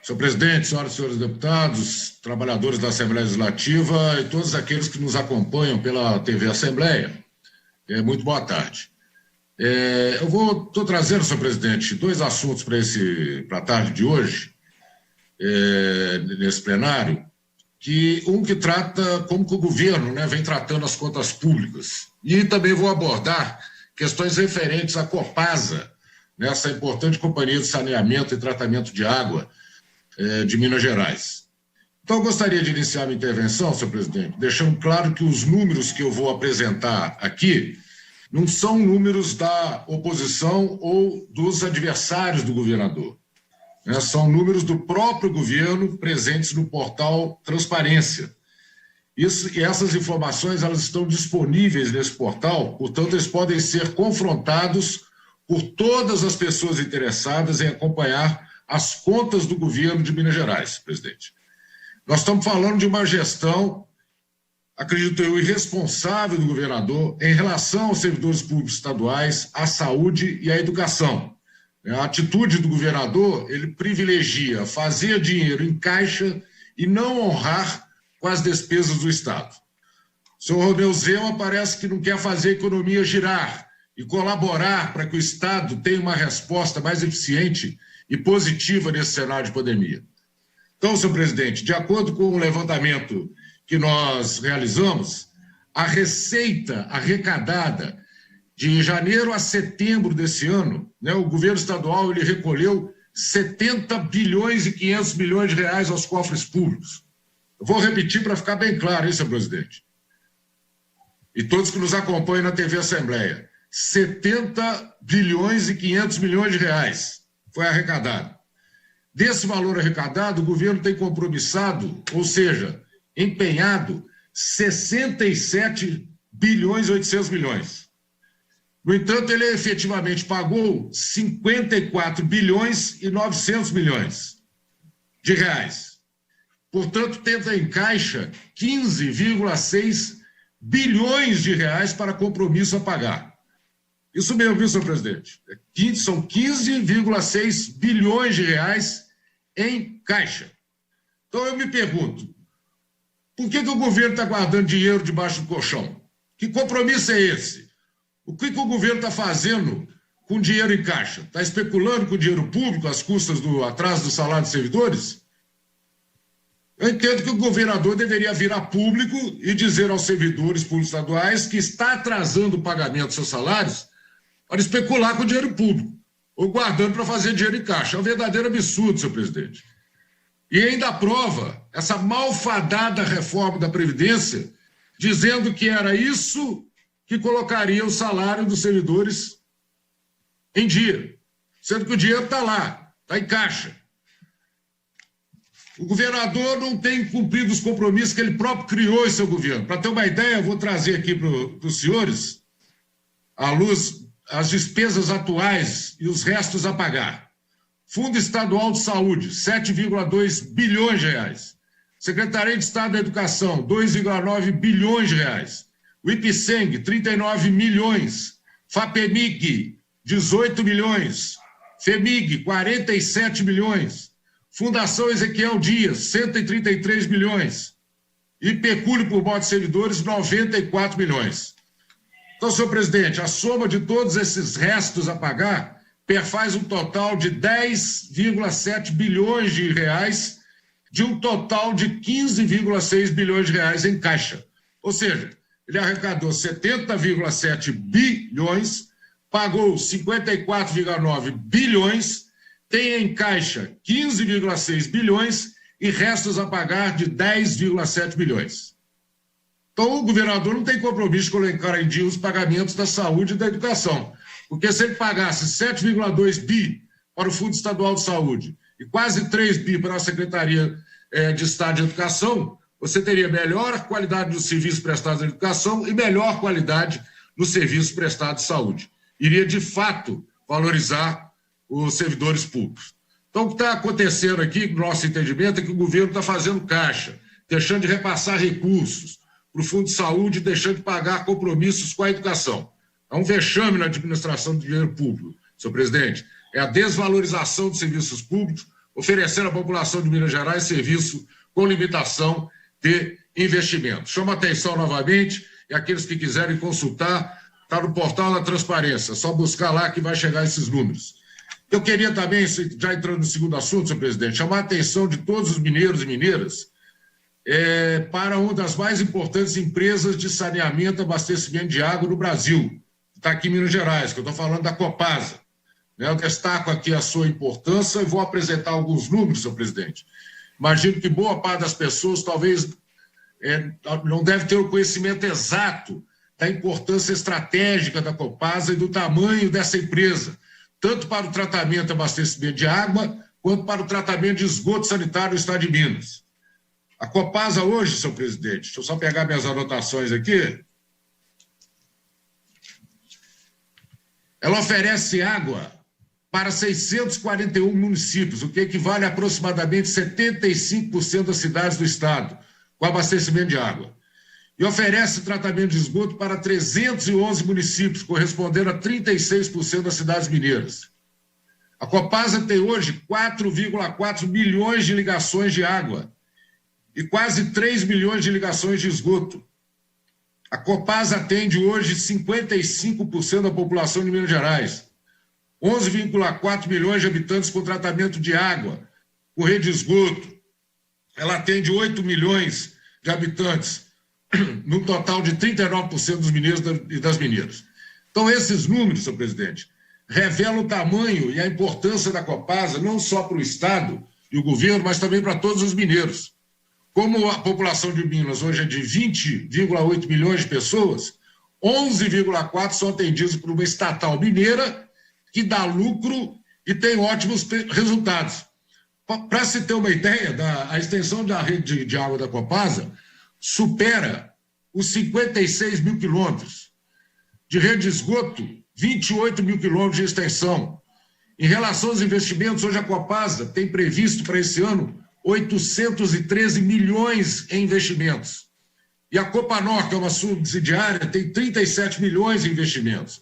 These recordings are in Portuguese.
Senhor presidente, senhoras e senhores deputados, trabalhadores da Assembleia Legislativa e todos aqueles que nos acompanham pela TV Assembleia, muito boa tarde. Estou trazendo, senhor presidente, dois assuntos para a tarde de hoje, nesse plenário, que trata como que o governo vem tratando as contas públicas. E também vou abordar questões referentes à Copasa, nessa importante companhia de saneamento e tratamento de água de Minas Gerais. Então, eu gostaria de iniciar minha intervenção, senhor presidente, deixando claro que os números que eu vou apresentar aqui não são números da oposição ou dos adversários do governador. São números do próprio governo presentes no portal Transparência. E essas informações elas estão disponíveis nesse portal, portanto, eles podem ser confrontados por todas as pessoas interessadas em acompanhar as contas do governo de Minas Gerais, presidente. Nós estamos falando de uma gestão, acredito eu, irresponsável do governador em relação aos servidores públicos estaduais, à saúde e à educação. A atitude do governador, ele privilegia fazer dinheiro em caixa e não honrar com as despesas do Estado. O senhor Romeu Zema parece que não quer fazer a economia girar e colaborar para que o Estado tenha uma resposta mais eficiente e positiva nesse cenário de pandemia. Então, senhor presidente, de acordo com o levantamento que nós realizamos, a receita arrecadada de janeiro a setembro desse ano, o governo estadual ele recolheu 70 bilhões e 500 milhões de reais aos cofres públicos. Eu vou repetir para ficar bem claro, hein, senhor presidente? E todos que nos acompanham na TV Assembleia. 70 bilhões e 500 milhões de reais foi arrecadado. Desse valor arrecadado, o governo tem compromissado, ou seja, empenhado 67 bilhões e 800 milhões. No entanto, ele efetivamente pagou 54 bilhões e 900 milhões de reais. Portanto, tenta em caixa 15,6 bilhões de reais para compromisso a pagar. Isso mesmo, viu, senhor presidente? São 15,6 bilhões de reais em caixa. Então, eu me pergunto, por que o governo está guardando dinheiro debaixo do colchão? Que compromisso é esse? O que o governo está fazendo com dinheiro em caixa? Está especulando com dinheiro público às custas do atraso do salário dos servidores? Eu entendo que o governador deveria vir a público e dizer aos servidores públicos estaduais que está atrasando o pagamento dos seus salários para especular com o dinheiro público, ou guardando para fazer dinheiro em caixa. É um verdadeiro absurdo, senhor presidente. E ainda aprova essa malfadada reforma da Previdência, dizendo que era isso que colocaria o salário dos servidores em dia, sendo que o dinheiro está lá, está em caixa. O governador não tem cumprido os compromissos que ele próprio criou em seu governo. Para ter uma ideia, eu vou trazer aqui para os senhores, à luz, as despesas atuais e os restos a pagar. Fundo Estadual de Saúde, 7,2 bilhões de reais. Secretaria de Estado da Educação, 2,9 bilhões de reais. O IPSENG, 39 milhões. FAPEMIG, 18 milhões. FEMIG, 47 milhões. Fundação Ezequiel Dias, 133 milhões. E pecúlio por modo de servidores, 94 milhões. Então, senhor presidente, a soma de todos esses restos a pagar perfaz um total de 10,7 bilhões de reais, de um total de 15,6 bilhões de reais em caixa. Ou seja, ele arrecadou 70,7 bilhões, pagou 54,9 bilhões, tem em caixa 15,6 bilhões e restos a pagar de 10,7 bilhões. Então, o governador não tem compromisso de colocar em dia os pagamentos da saúde e da educação, porque se ele pagasse 7,2 bi para o Fundo Estadual de Saúde e quase 3 bi para a Secretaria de Estado de Educação, você teria melhor qualidade dos serviços prestados à educação e melhor qualidade nos serviços prestados de saúde. Iria, de fato, valorizar os servidores públicos. Então, o que está acontecendo aqui, no nosso entendimento, é que o governo está fazendo caixa, deixando de repassar recursos para o Fundo de Saúde, deixando de pagar compromissos com a educação. É um vexame na administração do dinheiro público, senhor presidente. É a desvalorização dos serviços públicos, oferecendo à população de Minas Gerais serviço com limitação de investimento. Chamo a atenção novamente, e aqueles que quiserem consultar, está no portal da transparência, só buscar lá que vai chegar esses números. Eu queria também, já entrando no segundo assunto, senhor presidente, chamar a atenção de todos os mineiros e mineiras para uma das mais importantes empresas de saneamento e abastecimento de água no Brasil, que está aqui em Minas Gerais, que eu estou falando da Copasa. Eu destaco aqui a sua importância e vou apresentar alguns números, senhor presidente. Imagino que boa parte das pessoas talvez não deve ter o conhecimento exato da importância estratégica da Copasa e do tamanho dessa empresa, tanto para o tratamento e abastecimento de água, quanto para o tratamento de esgoto sanitário no estado de Minas. A Copasa hoje, senhor presidente, deixa eu só pegar minhas anotações aqui, ela oferece água para 641 municípios, o que equivale a aproximadamente 75% das cidades do estado, com abastecimento de água. E oferece tratamento de esgoto para 311 municípios, correspondendo a 36% das cidades mineiras. A Copasa tem hoje 4,4 milhões de ligações de água e quase 3 milhões de ligações de esgoto. A Copasa atende hoje 55% da população de Minas Gerais, 11,4 milhões de habitantes com tratamento de água, com rede de esgoto. Ela atende 8 milhões de habitantes, num total de 39% dos mineiros e das mineiras. Então, esses números, senhor presidente, revelam o tamanho e a importância da Copasa, não só para o Estado e o governo, mas também para todos os mineiros. Como a população de Minas hoje é de 20,8 milhões de pessoas, 11,4 são atendidos por uma estatal mineira que dá lucro e tem ótimos resultados. Para se ter uma ideia, a extensão da rede de água da Copasa supera os 56 mil quilômetros. De rede de esgoto, 28 mil quilômetros de extensão. Em relação aos investimentos, hoje a Copasa tem previsto para esse ano 813 milhões em investimentos. E a Copanor, que é uma subsidiária, tem 37 milhões em investimentos.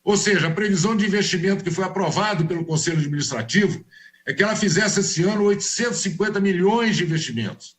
Ou seja, a previsão de investimento que foi aprovado pelo Conselho Administrativo é que ela fizesse esse ano 850 milhões de investimentos.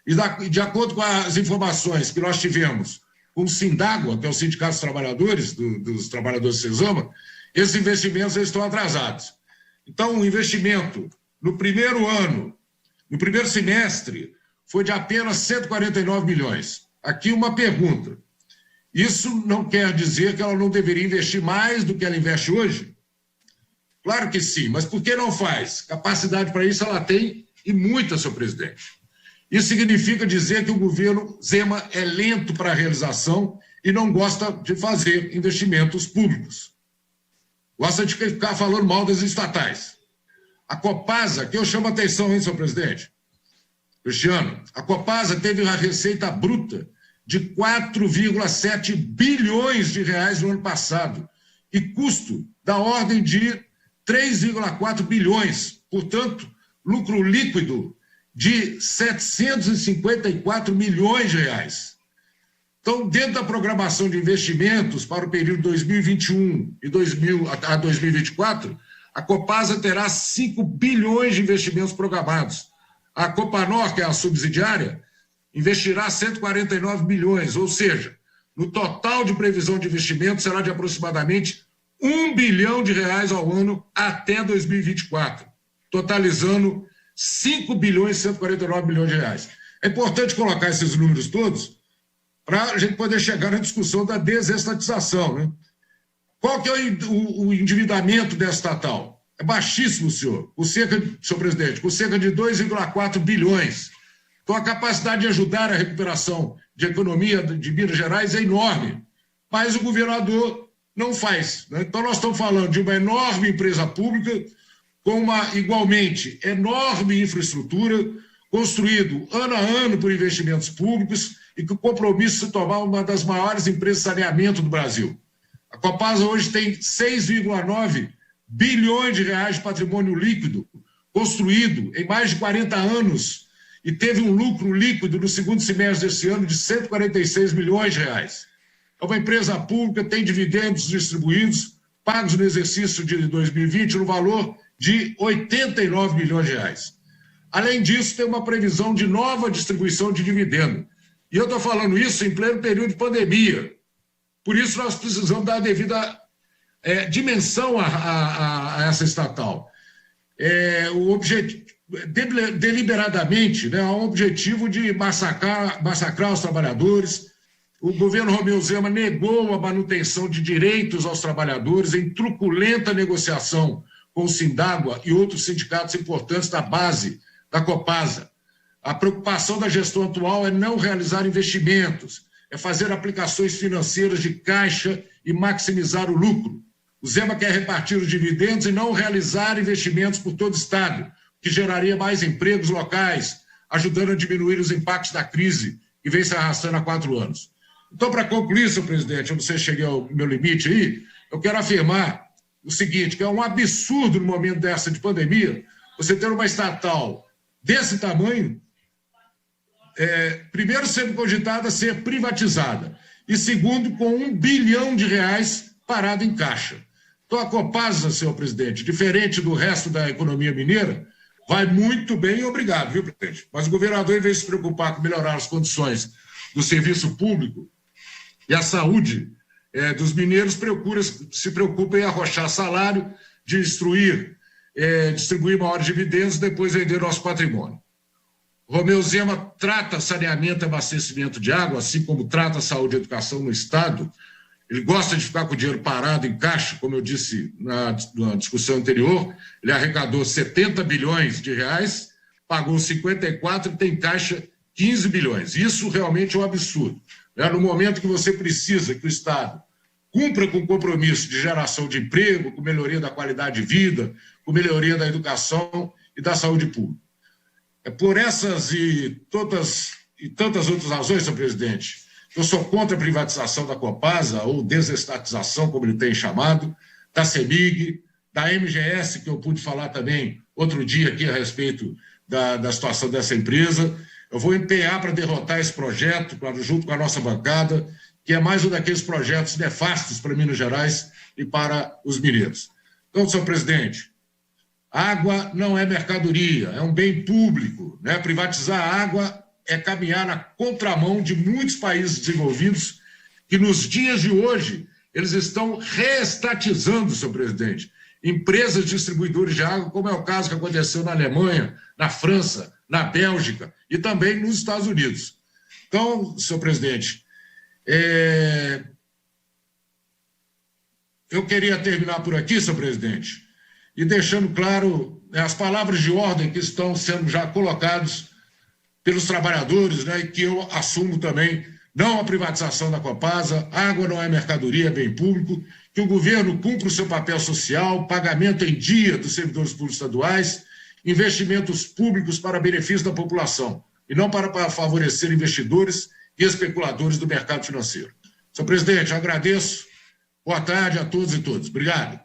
E de acordo com as informações que nós tivemos com o Sindágua, que é o Sindicato dos Trabalhadores, dos Trabalhadores de Cesama, esses investimentos estão atrasados. Então, o investimento no primeiro ano, no primeiro semestre, foi de apenas 149 milhões. Aqui uma pergunta. Isso não quer dizer que ela não deveria investir mais do que ela investe hoje? Claro que sim, mas por que não faz? Capacidade para isso ela tem, e muita, senhor presidente. Isso significa dizer que o governo Zema é lento para a realização e não gosta de fazer investimentos públicos. Gosta de ficar falando mal das estatais. A Copasa, que eu chamo a atenção, hein, senhor presidente? Cristiano, a Copasa teve uma receita bruta de 4,7 bilhões de reais no ano passado e custo da ordem de 3,4 bilhões. Portanto, lucro líquido de 754 milhões de reais. Então, dentro da programação de investimentos para o período 2021 a 2024, a Copasa terá 5 bilhões de investimentos programados. A Copanor, que é a subsidiária, investirá 149 milhões, ou seja, no total de previsão de investimento será de aproximadamente 1 bilhão de reais ao ano até 2024, totalizando 5 bilhões e 149 milhões de reais. É importante colocar esses números todos para a gente poder chegar na discussão da desestatização, né? Qual que é o endividamento dessa estatal? É baixíssimo, senhor presidente, com cerca de 2,4 bilhões. Então, a capacidade de ajudar a recuperação de economia de Minas Gerais é enorme, mas o governador não faz, né? Então, nós estamos falando de uma enorme empresa pública com uma, igualmente, enorme infraestrutura, construído ano a ano por investimentos públicos e com o compromisso de se tornar uma das maiores empresas de saneamento do Brasil. A Copasa hoje tem 6,9 bilhões de reais de patrimônio líquido construído em mais de 40 anos e teve um lucro líquido no segundo semestre desse ano de 146 milhões de reais. É uma empresa pública, tem dividendos distribuídos, pagos no exercício de 2020 no valor de 89 bilhões de reais. Além disso, tem uma previsão de nova distribuição de dividendo. E eu estou falando isso em pleno período de pandemia. Por isso, nós precisamos dar a devida dimensão a essa estatal. O objetivo, deliberadamente, né, há um objetivo de massacrar os trabalhadores. O governo Romeu Zema negou a manutenção de direitos aos trabalhadores em truculenta negociação com o Sindágua e outros sindicatos importantes da base da Copasa. A preocupação da gestão atual é não realizar investimentos, é fazer aplicações financeiras de caixa e maximizar o lucro. O Zema quer repartir os dividendos e não realizar investimentos por todo o Estado, que geraria mais empregos locais, ajudando a diminuir os impactos da crise que vem se arrastando há 4 anos. Então, para concluir, senhor presidente, eu não sei se cheguei ao meu limite aí, eu quero afirmar o seguinte, que é um absurdo no momento dessa de pandemia, você ter uma estatal desse tamanho, primeiro, sendo cogitada a ser privatizada, e segundo, com R$1 bilhão parado em caixa. Então, a Copasa, senhor presidente, diferente do resto da economia mineira, vai muito bem, obrigado, viu, presidente? Mas o governador, em vez de se preocupar com melhorar as condições do serviço público e a saúde dos mineiros, se preocupa em arrochar salário, distribuir maiores dividendos, depois vender nosso patrimônio. Romeu Zema trata saneamento e abastecimento de água, assim como trata saúde e educação no Estado. Ele gosta de ficar com o dinheiro parado em caixa, como eu disse na discussão anterior. Ele arrecadou 70 bilhões de reais, pagou 54 e tem caixa 15 bilhões. Isso realmente é um absurdo. No momento que você precisa que o Estado cumpra com o compromisso de geração de emprego, com melhoria da qualidade de vida, com melhoria da educação e da saúde pública. Por essas e tantas outras razões, senhor presidente, eu sou contra a privatização da Copasa, ou desestatização, como ele tem chamado, da CEMIG, da MGS, que eu pude falar também outro dia aqui a respeito da situação dessa empresa. Eu vou empenhar para derrotar esse projeto, junto com a nossa bancada, que é mais um daqueles projetos nefastos para Minas Gerais e para os mineiros. Então, senhor presidente, água não é mercadoria, é um bem público, né? Privatizar a água é caminhar na contramão de muitos países desenvolvidos que, nos dias de hoje, eles estão reestatizando, senhor presidente, empresas distribuidoras de água, como é o caso que aconteceu na Alemanha, na França, na Bélgica e também nos Estados Unidos. Então, senhor presidente, eu queria terminar por aqui, senhor presidente, e deixando claro as palavras de ordem que estão sendo já colocadas pelos trabalhadores, né, e que eu assumo também, não a privatização da Copasa, água não é mercadoria, é bem público, que o governo cumpra o seu papel social, pagamento em dia dos servidores públicos estaduais, investimentos públicos para benefício da população, e não para favorecer investidores e especuladores do mercado financeiro. Senhor presidente, eu agradeço. Boa tarde a todos e todas. Obrigado.